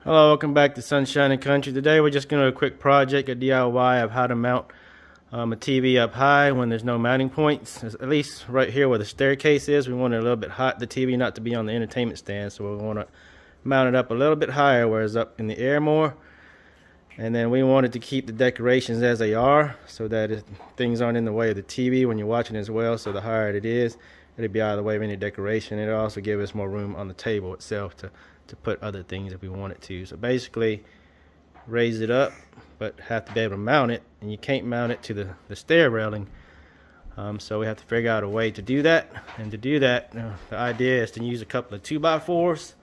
Hello, welcome back to Sunshine and Country. Today we're just going to do a quick project, a DIY of how to mount a TV up high when there's no mounting points. At least right here where the staircase is, we want it a little bit high, the TV not to be on the entertainment stand, so we want to mount it up a little bit higher where it's up in the air more. And then we wanted to keep the decorations as they are so that things aren't in the way of the TV when you're watching as well. So the higher it is, it'll be out of the way of any decoration. It'll also give us more room on the table itself to put other things if we want it to. So basically raise it up, but have to be able to mount it, and you can't mount it to the stair railing. So we have to figure out a way to do that. And to do that, the idea is to use a couple of 2x4s,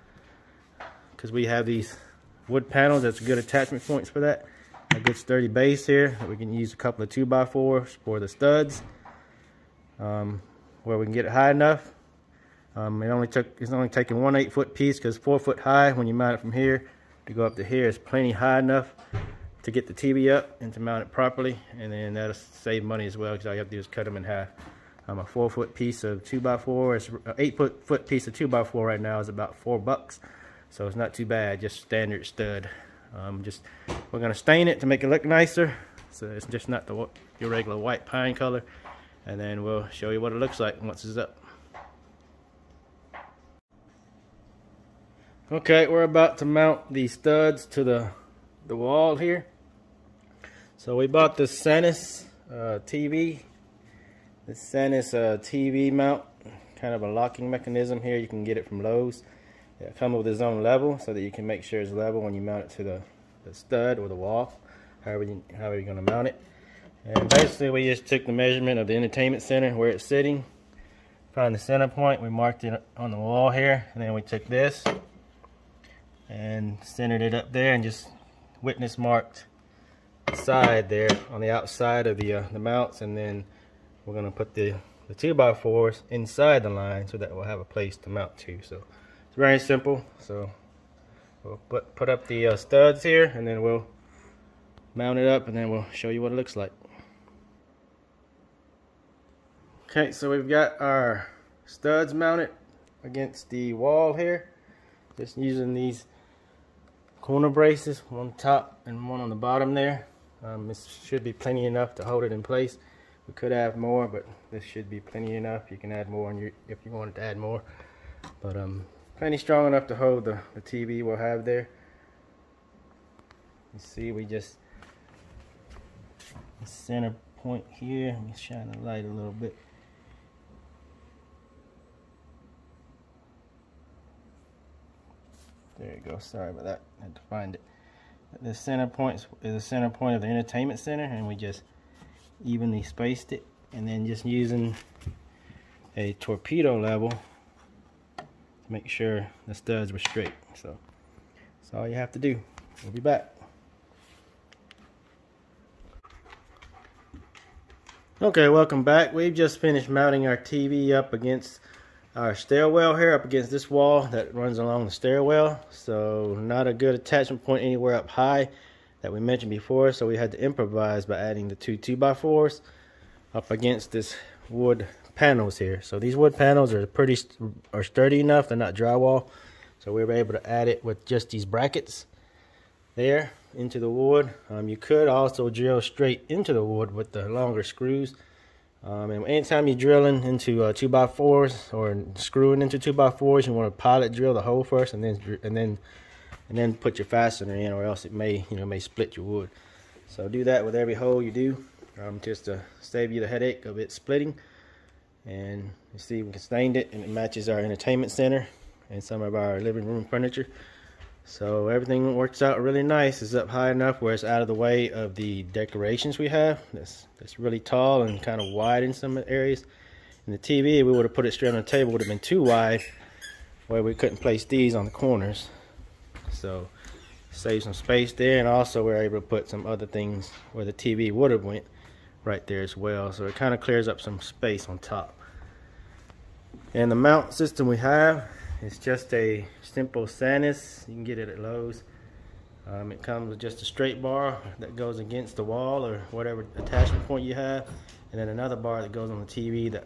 because we have these wood panels. That's good attachment points for that. A good sturdy base here that we can use a couple of 2x4s for the studs, where we can get it high enough. It's only taking 1 8-foot piece, because 4 foot high when you mount it from here to go up to here is plenty high enough to get the TV up and to mount it properly. And then that'll save money as well, because all you have to do is cut them in half. A 4 foot piece of 2x4, it's an 8 foot piece of 2x4 right now is about $4, so it's not too bad. Just standard stud. We're gonna stain it to make it look nicer, so it's just not your regular white pine color. And then we'll show you what it looks like once it's up. Okay, we're about to mount the studs to the wall here. So we bought this Sanus TV. This Sanus TV mount, kind of a locking mechanism here. You can get it from Lowe's. It comes with its own level so that you can make sure it's level when you mount it to the stud or the wall, however you're going to mount it. And basically we just took the measurement of the entertainment center where it's sitting. Find the center point, we marked it on the wall here, and then we took this and centered it up there and just witness marked the side there on the outside of the mounts. And then we're going to put the 2x4s inside the line so that we'll have a place to mount to. So it's very simple. So we'll put up the studs here, and then we'll mount it up, and then we'll show you what it looks like. Okay, so we've got our studs mounted against the wall here, just using these corner braces, one top and one on the bottom there. This should be plenty enough to hold it in place. We could have more, but this should be plenty enough. You can add more if you wanted to add more, but plenty strong enough to hold the TV we'll have there. You see, we just the center point here. Let me shine the light a little bit. There you go. Sorry about that. I had to find it. The center point is the center point of the entertainment center, and we just evenly spaced it, and then just using a torpedo level to make sure the studs were straight. So that's all you have to do. We'll be back. Okay, welcome back. We've just finished mounting our TV up against our stairwell here, up against this wall that runs along the stairwell. So not a good attachment point anywhere up high that we mentioned before, so we had to improvise by adding the 2x4s up against this wood panels here. So these wood panels are sturdy enough, they're not drywall, so we were able to add it with just these brackets there into the wood. You could also drill straight into the wood with the longer screws. And anytime you're drilling into 2x4s or screwing into 2x4s, you want to pilot drill the hole first, and then put your fastener in, or else it may split your wood. So do that with every hole you do, just to save you the headache of it splitting. And you see, we stained it, and it matches our entertainment center and some of our living room furniture. So everything works out really nice. It's up high enough where it's out of the way of the decorations we have. That's really tall and kind of wide in some areas. In the TV, we would have put it straight on the table, would have been too wide, where we couldn't place these on the corners. So save some space there, and also we're able to put some other things where the TV would have went right there as well. So it kind of clears up some space on top. And the mount system we have, it's just a simple Sanus. You can get it at Lowe's. It comes with just a straight bar that goes against the wall or whatever attachment point you have, and then another bar that goes on the TV that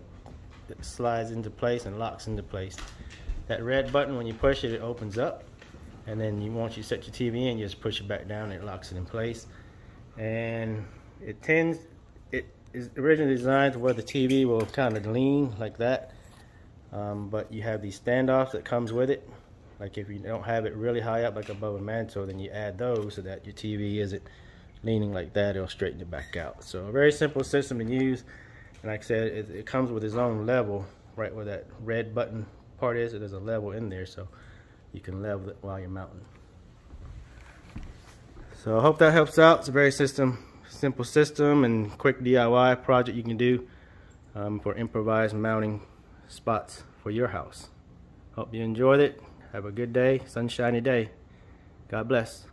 slides into place and locks into place. That red button, when you push it, it opens up, and then once you set your TV in, you just push it back down and it locks it in place. And it is originally designed to where the TV will kind of lean like that, but you have these standoffs that comes with it. Like if you don't have it really high up like above a mantle, then you add those so that your TV isn't leaning like that. It'll straighten it back out. So a very simple system to use, and like I said, it comes with its own level. Right where that red button part is, there's a level in there, so you can level it while you're mounting. So I hope that helps out. It's a very simple system and quick DIY project you can do for improvised mounting spots for your house. Hope you enjoyed it. Have a good day, sunshiny day. God bless.